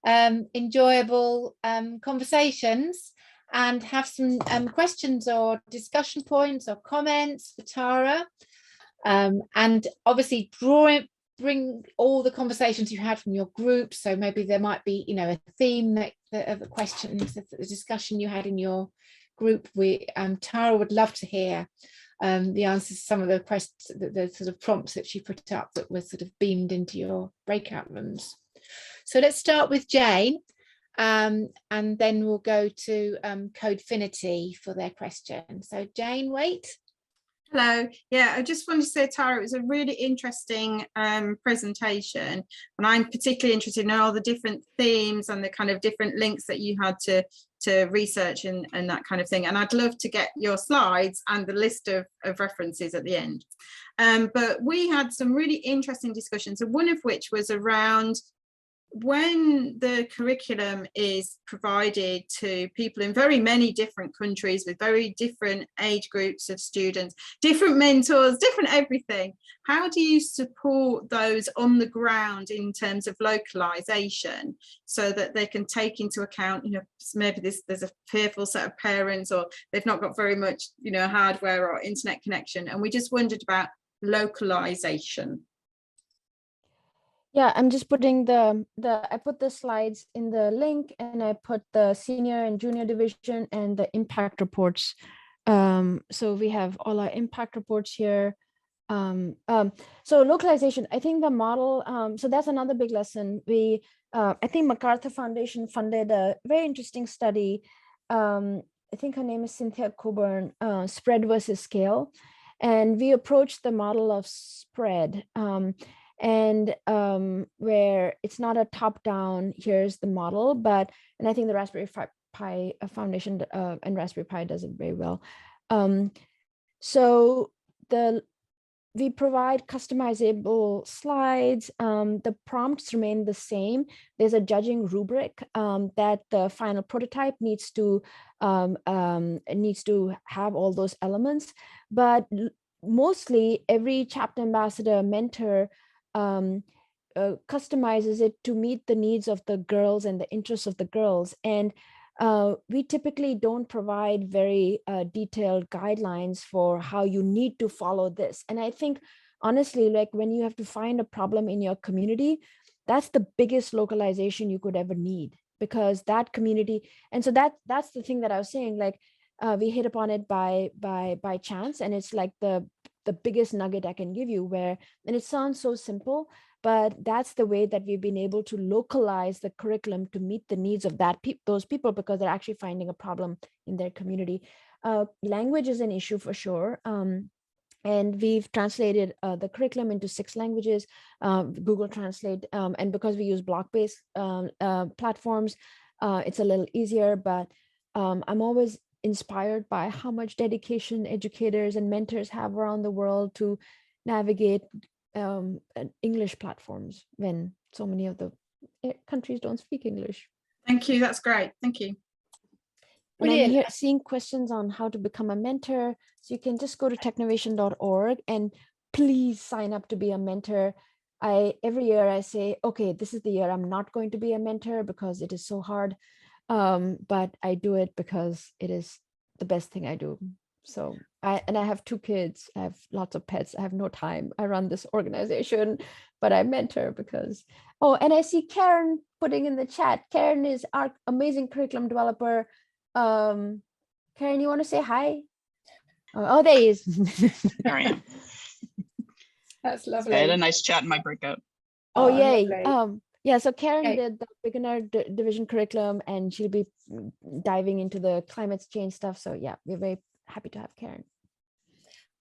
enjoyable conversations and have some questions or discussion points or comments for Tara, and obviously bring all the conversations you had from your group. So maybe there might be, you know, a theme of the questions, the discussion you had in your group. Tara would love to hear the answers to some of the questions, the sort of prompts that she put up that were sort of beamed into your breakout rooms. So let's start with Jane, and then we'll go to Codefinity for their question. So Jane, wait. Hello. Yeah, I just wanted to say, Tara, it was a really interesting presentation, and I'm particularly interested in all the different themes and the kind of different links that you had to research and that kind of thing. And I'd love to get your slides and the list of references at the end. But we had some really interesting discussions, and one of which was around when the curriculum is provided to people in very many different countries with very different age groups of students, different mentors, different everything, how do you support those on the ground in terms of localization so that they can take into account, you know, maybe there's a fearful set of parents or they've not got very much, you know, hardware or internet connection, and we just wondered about localization. Yeah, I'm just putting I put the slides in the link, and I put the senior and junior division and the impact reports. So we have all our impact reports here. So localization, I think the model, so that's another big lesson. I think MacArthur Foundation funded a very interesting study. I think her name is Cynthia Coburn, Spread versus Scale. And we approached the model of spread. And where it's not a top-down, here's the model, and I think the Raspberry Pi Foundation and Raspberry Pi does it very well. So we provide customizable slides. The prompts remain the same. There's a judging rubric that the final prototype needs to have all those elements, but mostly every chapter ambassador mentor customizes it to meet the needs of the girls and the interests of the girls. And we typically don't provide very detailed guidelines for how you need to follow this. And I think, honestly, like when you have to find a problem in your community, that's the biggest localization you could ever need, because that community, and so that's the thing that I was saying, like we hit upon it by chance, and it's like the biggest nugget I can give you, and it sounds so simple, but that's the way that we've been able to localize the curriculum to meet the needs of those people, because they're actually finding a problem in their community. Language is an issue for sure. And we've translated the curriculum into 6 languages, Google Translate, and because we use block-based platforms, it's a little easier, but I'm always inspired by how much dedication educators and mentors have around the world to navigate English platforms when so many of the countries don't speak English. Thank you, that's great, thank you. And I'm Brilliant. here seeing questions on how to become a mentor. So you can just go to technovation.org and please sign up to be a mentor. Every year I say, okay, this is the year I'm not going to be a mentor because it is so hard. But I do it because it is the best thing I do. So I have 2 kids, I have lots of pets, I have no time. I run this organization, but I mentor because, oh, and I see Karen putting in the chat. Karen is our amazing curriculum developer. Karen, you want to say hi? Oh, there he is. There I am. That's lovely. I had a nice chat in my breakout. Oh, yay. Lovely. Yeah, so Karen Okay. did the beginner division curriculum, and she'll be diving into the climate change stuff. So yeah, we're very happy to have Karen.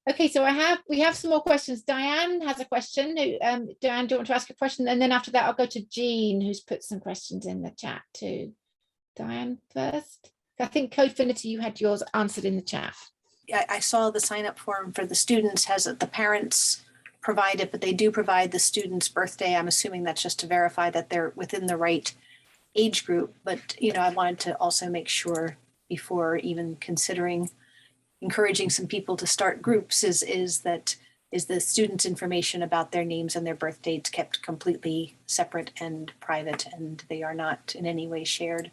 Okay, so we have some more questions. Diane has a question. Diane, do you want to ask a question? And then after that, I'll go to Jean, who's put some questions in the chat too. Diane first. I think Codefinity, you had yours answered in the chat. I saw the sign up form for the students has the parents provide it, but they do provide the student's birthday. I'm assuming that's just to verify that they're within the right age group. But, you know, I wanted to also make sure before even considering encouraging some people to start groups is the students' information about their names and their birth dates kept completely separate and private, and they are not in any way shared.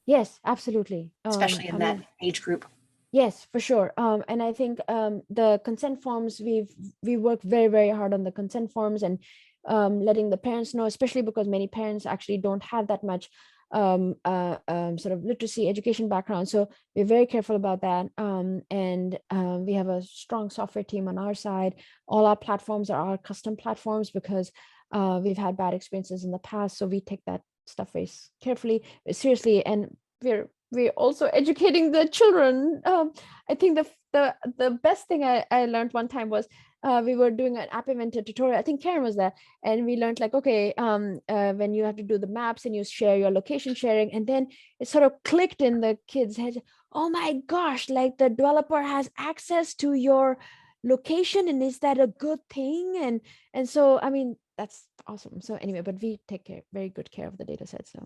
Yes, absolutely. Especially in that age group. Yes, for sure. And I think the consent forms, we work very, very hard on the consent forms and letting the parents know, especially because many parents actually don't have that much sort of literacy education background. So we're very careful about that. And we have a strong software team on our side. All our platforms are our custom platforms because we've had bad experiences in the past. So we take that stuff very carefully, seriously, and we're also educating the children. I think the best thing I learned one time was we were doing an app inventor tutorial. I think Karen was there, and we learned like, okay, when you have to do the maps and you share your location sharing, and then it sort of clicked in the kids' heads. Oh my gosh, like the developer has access to your location, and is that a good thing? And so, I mean, that's awesome. So anyway, but we take very good care of the data set. So.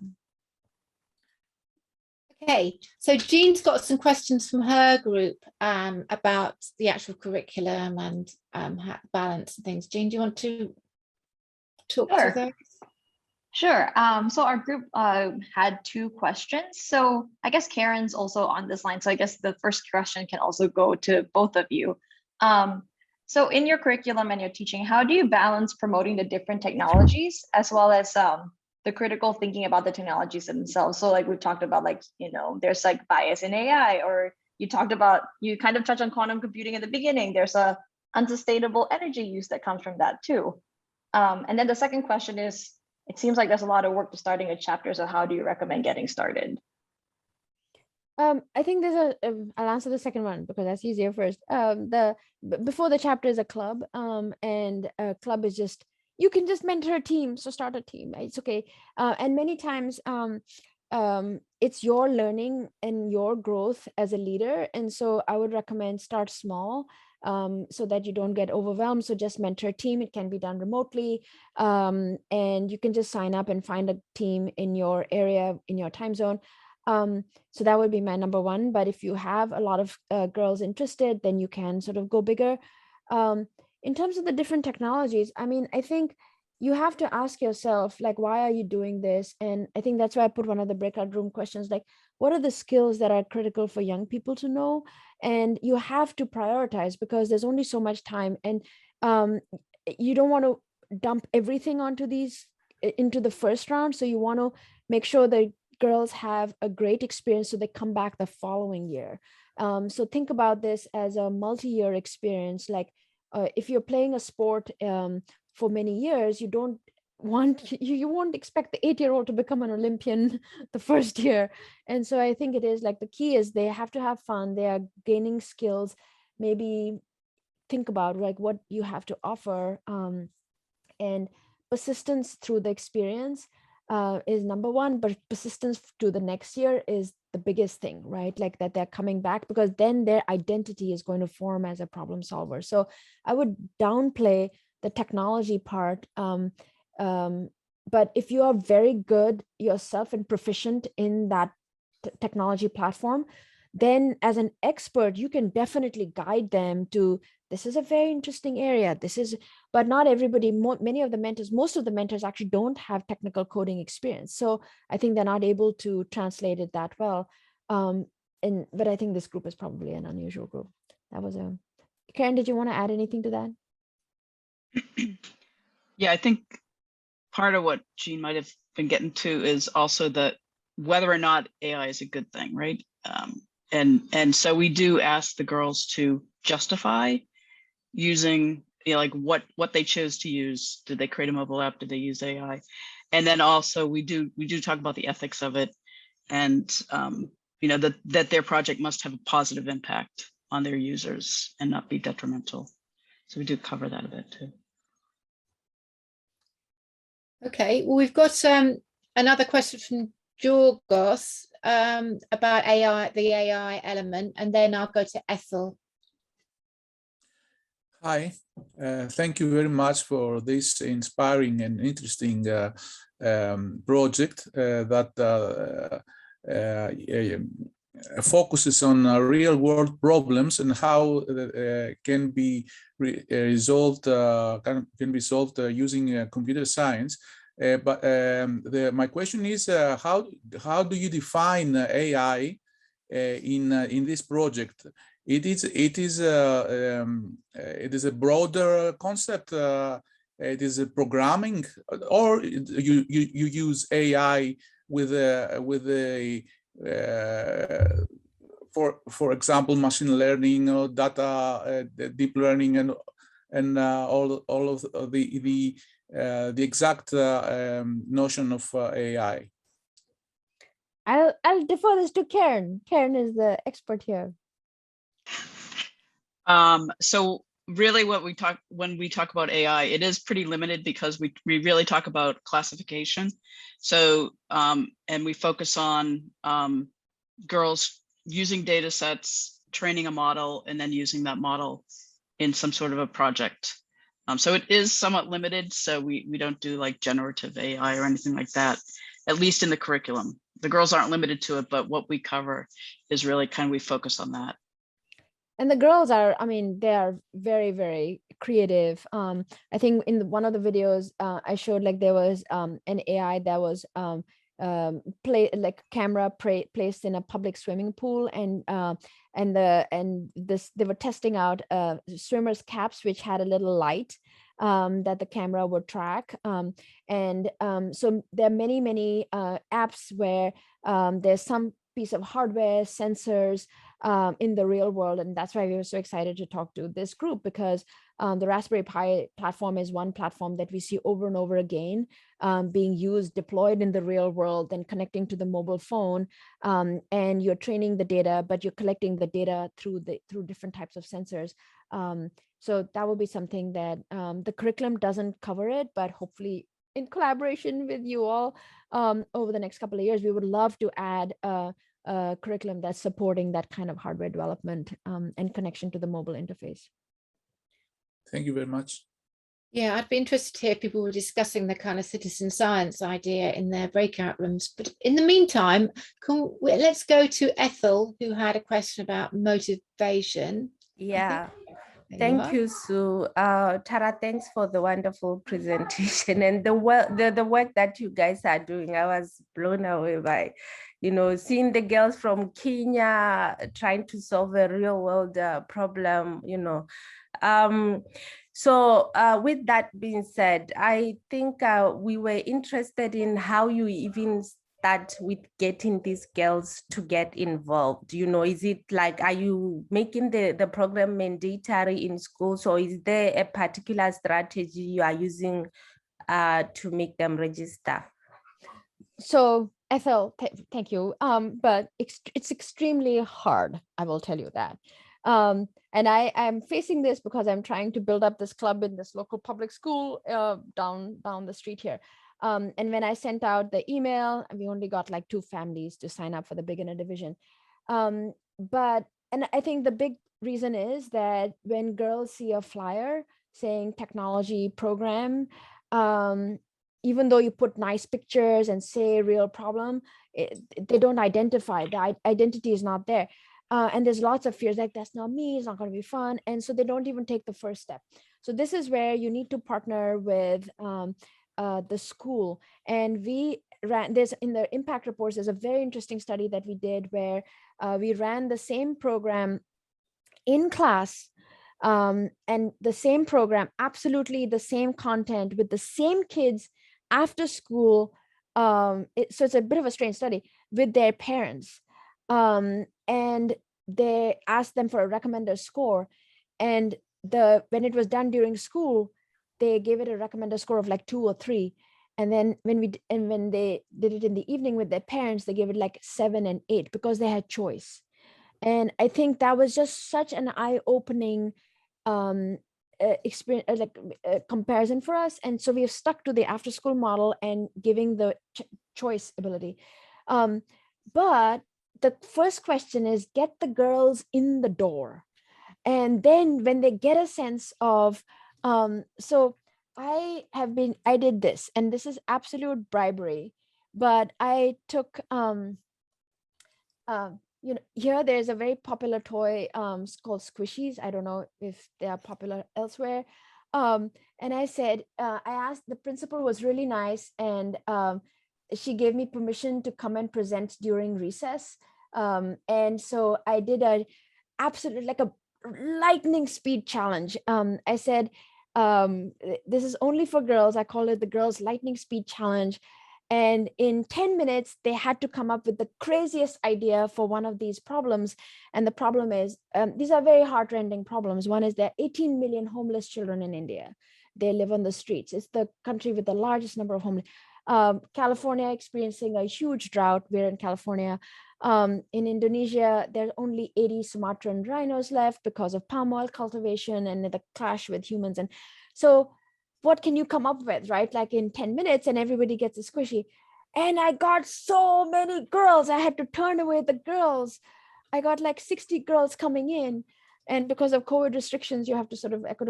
Okay, so Jean's got some questions from her group about the actual curriculum and balance and things. Jean, do you want to talk to those? Sure. So our group had 2 questions. So I guess Karen's also on this line. So I guess the first question can also go to both of you. So in your curriculum and your teaching, how do you balance promoting the different technologies as well as the critical thinking about the technologies themselves? So like we talked about, like, you know, there's like bias in AI, or you kind of touched on quantum computing at the beginning. There's a unsustainable energy use that comes from that too. And then the second question is, it seems like there's a lot of work to starting a chapter. So how do you recommend getting started? I think there's I'll answer the second one because that's easier first. Before the chapter is a club, and a club is just, you can just mentor a team. So start a team, it's okay. And many times it's your learning and your growth as a leader. And so I would recommend start small so that you don't get overwhelmed. So just mentor a team. It can be done remotely. And you can just sign up and find a team in your area, in your time zone. So that would be my number one. But if you have a lot of girls interested, then you can sort of go bigger. In terms of the different technologies, I mean, I think you have to ask yourself, like, why are you doing this? And I think that's why I put one of the breakout room questions, like, what are the skills that are critical for young people to know? And you have to prioritize because there's only so much time. And you don't want to dump everything into the first round. So you want to make sure that girls have a great experience so they come back the following year. So think about this as a multi-year experience. Like if you're playing a sport for many years, you won't expect the 8-year-old to become an Olympian the first year. And so I think it is like, the key is they have to have fun. They are gaining skills. Maybe think about like what you have to offer, and persistence through the experience is number one, but persistence to the next year is the biggest thing, right? Like that they're coming back, because then their identity is going to form as a problem solver. So I would downplay the technology part. But if you are very good yourself and proficient in that technology platform, then as an expert, you can definitely guide them to, this is a very interesting area. But not everybody, many of the mentors, most of the mentors actually don't have technical coding experience. So I think they're not able to translate it that well. But I think this group is probably an unusual group. That was Karen, did you want to add anything to that? Yeah, I think part of what Jean might have been getting to is also that whether or not AI is a good thing, right? And so we do ask the girls to justify using, like what they chose to use. Did they create a mobile app? Did they use AI? And then also we do talk about the ethics of it, and that their project must have a positive impact on their users and not be detrimental. So we do cover that a bit too. Okay, well, we've got another question from Jorgos about AI, the AI element, and then I'll go to Ethel. Hi, thank you very much for this inspiring and interesting project that focuses on real world problems and how can be resolved can be solved using computer science. But my question is, how do you define AI in this project? It is a broader concept. It is a programming, or you use AI with a for example, machine learning or data deep learning and all of the exact notion of AI. I'll defer this to Karen. Karen is the expert here. So really when we talk about AI, it is pretty limited because we really talk about classification. So, and we focus on girls using data sets, training a model, and then using that model in some sort of a project. So it is somewhat limited. So we don't do like generative AI or anything like that, at least in the curriculum. The girls aren't limited to it, but what we cover is really we focus on that. And the girls are, I mean, they are very, very creative. I think in one of the videos I showed, like there was an AI that was camera placed in a public swimming pool, and they were testing out swimmers' caps, which had a little light that the camera would track. So there are many apps where there's some piece of hardware, sensors in the real world. And that's why we were so excited to talk to this group, because the Raspberry Pi platform is one platform that we see over and over again being used, deployed in the real world, and connecting to the mobile phone. And you're training the data, but you're collecting the data through different types of sensors. So that would be something that the curriculum doesn't cover it, but hopefully in collaboration with you all over the next couple of years, we would love to add a curriculum that's supporting that kind of hardware development and connection to the mobile interface. Thank you very much. Yeah, I'd be interested to hear people were discussing the kind of citizen science idea in their breakout rooms. But in the meantime, let's go to Ethel, who had a question about motivation. Yeah. Thank you, Sue. Tara, thanks for the wonderful presentation and the work that you guys are doing. I was blown away by, seeing the girls from Kenya trying to solve a real world problem, So with that being said, I think we were interested in how you even start with getting these girls to get involved. Is it like, are you making the program mandatory in schools, or is there a particular strategy you are using to make them register? So Ethel, thank you. But it's extremely hard, I will tell you that. And I'm facing this because I'm trying to build up this club in this local public school down the street here. And when I sent out the email, we only got like 2 families to sign up for the beginner division. And I think the big reason is that when girls see a flyer saying technology program, even though you put nice pictures and say real problem, they don't identify. The identity is not there. And there's lots of fears like, that's not me, it's not going to be fun. And so they don't even take the first step. So this is where you need to partner with the school. And we ran this in the impact reports. There's a very interesting study that we did where we ran the same program in class, and the same program, absolutely the same content with the same kids after school. So it's a bit of a strange study with their parents. And they asked them for a recommender score. And when it was done during school, they gave it a recommender score of like 2 or 3. And then when they did it in the evening with their parents, they gave it like 7 and 8 because they had choice. And I think that was just such an eye-opening experience, comparison for us. And so we have stuck to the after-school model and giving the choice ability. But the first question is, get the girls in the door. And then when they get a sense of, so I did this, and this is absolute bribery, but I took, here there's a very popular toy called Squishies. I don't know if they are popular elsewhere. And I said, I asked, the principal was really nice, and she gave me permission to come and present during recess. And so I did like a lightning speed challenge. I said, this is only for girls. I call it the girls lightning speed challenge. And in 10 minutes, they had to come up with the craziest idea for one of these problems. And the problem is, these are very heart-rending problems. One is there are 18 million homeless children in India. They live on the streets. It's the country with the largest number of homeless. California experiencing a huge drought. We're in California. In Indonesia, there's only 80 Sumatran rhinos left because of palm oil cultivation and the clash with humans. And so what can you come up with, right? Like in 10 minutes and everybody gets a squishy. And I got so many girls. I had to turn away the girls. I got like 60 girls coming in. And because of COVID restrictions, you have to sort of echo.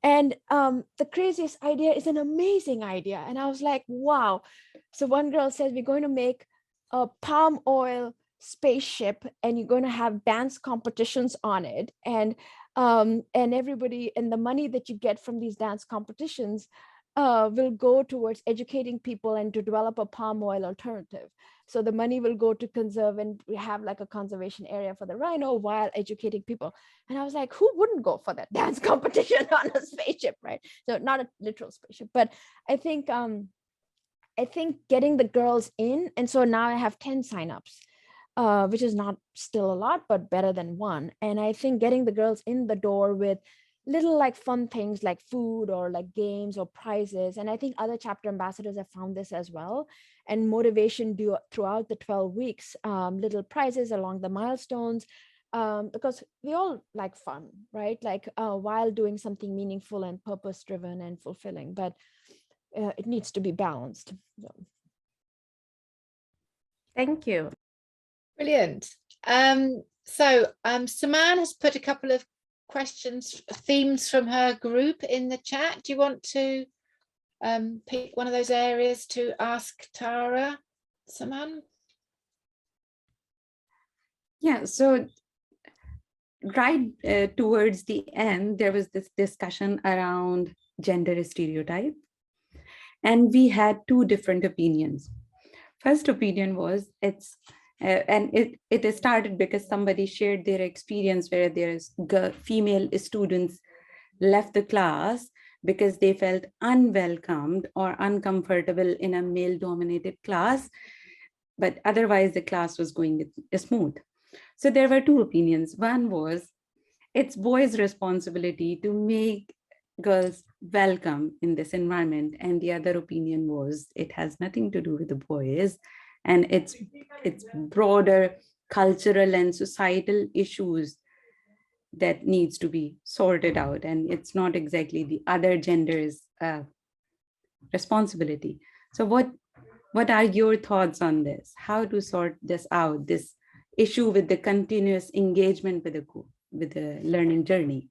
And the craziest idea is an amazing idea. And I was like, wow. So one girl says, we're going to make a palm oil spaceship and you're going to have dance competitions on it. And everybody, and the money that you get from these dance competitions will go towards educating people and to develop a palm oil alternative. So the money will go to conserve, and we have like a conservation area for the rhino while educating people. And I was like, who wouldn't go for that dance competition on a spaceship, right? So not a literal spaceship, but I think getting the girls in, and so now I have 10 signups. Which is not still a lot, but better than 1. And I think getting the girls in the door with little like fun things like food or like games or prizes. And I think other chapter ambassadors have found this as well. And motivation throughout the 12 weeks, little prizes along the milestones, because we all like fun, right? Like while doing something meaningful and purpose-driven and fulfilling, but it needs to be balanced. So. Thank you. Brilliant. So Saman has put a couple of themes from her group in the chat. Do you want to pick one of those areas to ask Tara, Saman? Yeah, so right towards the end, there was this discussion around gender stereotype. And we had 2 different opinions. First opinion was it started because somebody shared their experience where there's female students left the class because they felt unwelcomed or uncomfortable in a male-dominated class, but otherwise the class was going smooth. So there were 2 opinions. One was it's boys' responsibility to make girls welcome in this environment, and the other opinion was it has nothing to do with the boys, and it's broader cultural and societal issues that needs to be sorted out, and it's not exactly the other gender's responsibility. So what are your thoughts on this? How to sort this out, this issue with the continuous engagement with the learning journey?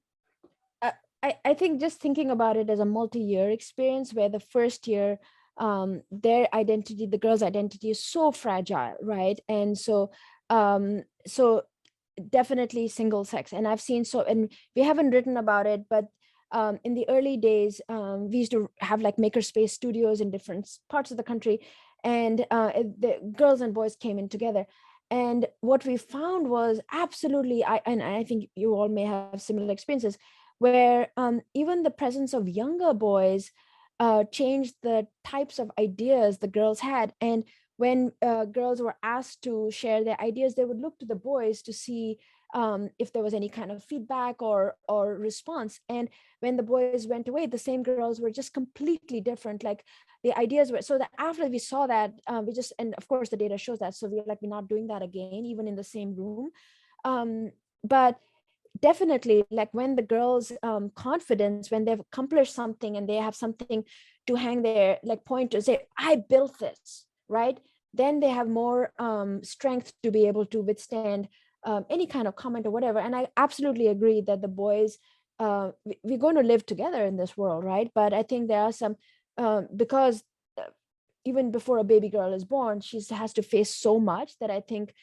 I think just thinking about it as a multi-year experience where the first year their identity, the girl's identity, is so fragile, right? And so definitely single sex. And I've seen, and we haven't written about it, but in the early days, we used to have like makerspace studios in different parts of the country, and the girls and boys came in together. And what we found was absolutely, I think you all may have similar experiences, where even the presence of younger boys changed the types of ideas the girls had. And when girls were asked to share their ideas, they would look to the boys to see if there was any kind of feedback or response. And when the boys went away, the same girls were just completely different. Like the ideas were, so that after we saw that, we just, and of course the data shows that, so we're not doing that again, even in the same room. But definitely, like when the girls' confidence, when they've accomplished something and they have something to hang their like point to say, I built this, right? Then they have more strength to be able to withstand any kind of comment or whatever. And I absolutely agree that the boys, we're going to live together in this world, right? But I think there are some, because even before a baby girl is born, she has to face so much that I think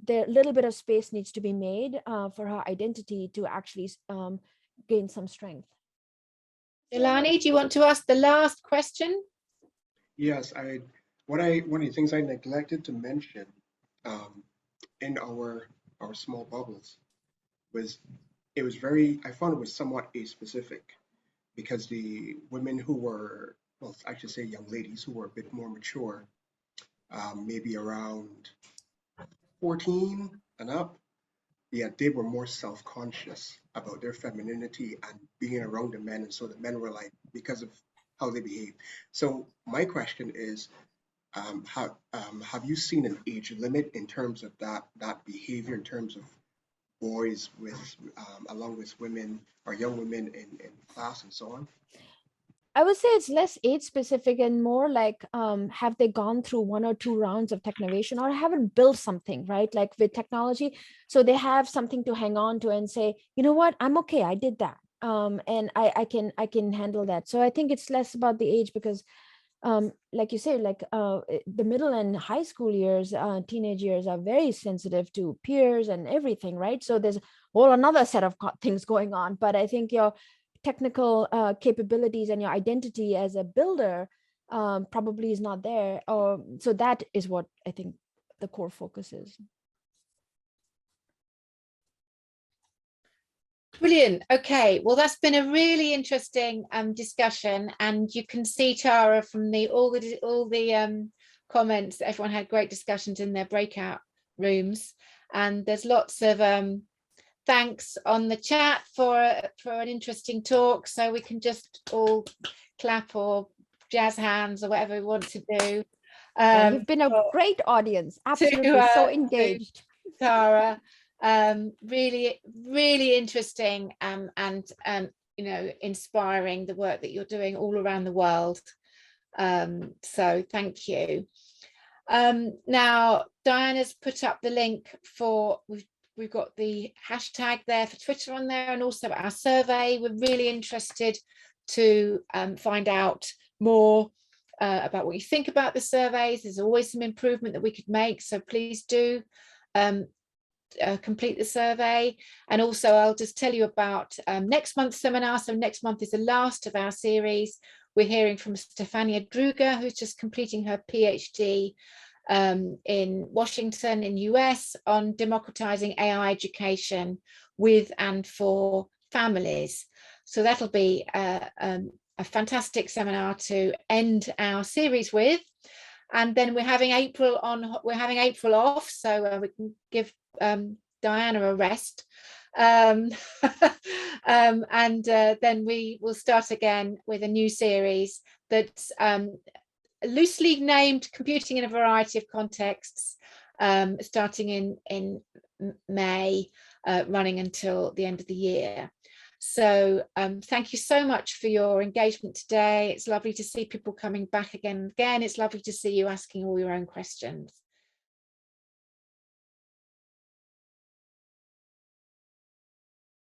the little bit of space needs to be made for her identity to actually gain some strength. Ilani, do you want to ask the last question? Yes, one of the things I neglected to mention in our small bubbles was I found it was somewhat aspecific, because the women who were, well, I should say young ladies who were a bit more mature, maybe around 14 and up, yeah, they were more self-conscious about their femininity and being around the men. And so the men were like, because of how they behave. So my question is, have you seen an age limit in terms of that behavior, in terms of boys with along with women or young women in class and so on? I would say it's less age specific and more like, have they gone through 1 or 2 rounds of Technovation, or haven't built something, right? Like with technology. So they have something to hang on to and say, you know what, I'm okay, I did that. And I can handle that. So I think it's less about the age, because like you say, like the middle and high school years, teenage years are very sensitive to peers and everything, right? So there's a whole another set of things going on. But I think your technical capabilities and your identity as a builder probably is not there. So that is what I think the core focus is. Brilliant. Okay, well, that's been a really interesting discussion, and you can see, Tara, from all the comments, everyone had great discussions in their breakout rooms, and there's lots of thanks on the chat for an interesting talk. So we can just all clap or jazz hands or whatever we want to do. You've been a great audience, absolutely, so engaged, Tara. Really interesting and you know, inspiring, the work that you're doing all around the world. So thank you. Now Diana's put up the link for, we've got the hashtag there for Twitter on there, and also our survey. We're really interested to find out more about what you think about the surveys. There's always some improvement that we could make, so please do complete the survey. And also I'll just tell you about next month's seminar. So next month is the last of our series. We're hearing from Stefania Druga, who's just completing her PhD in Washington in US on democratizing AI education with and for families. So that'll be a fantastic seminar to end our series with. And then we're having April off, so we can give Diana a rest, and then we will start again with a new series that's loosely named Computing in a Variety of Contexts, starting in May, running until the end of the year. So thank you so much for your engagement today. It's lovely to see people coming back again and again. It's lovely to see you asking all your own questions.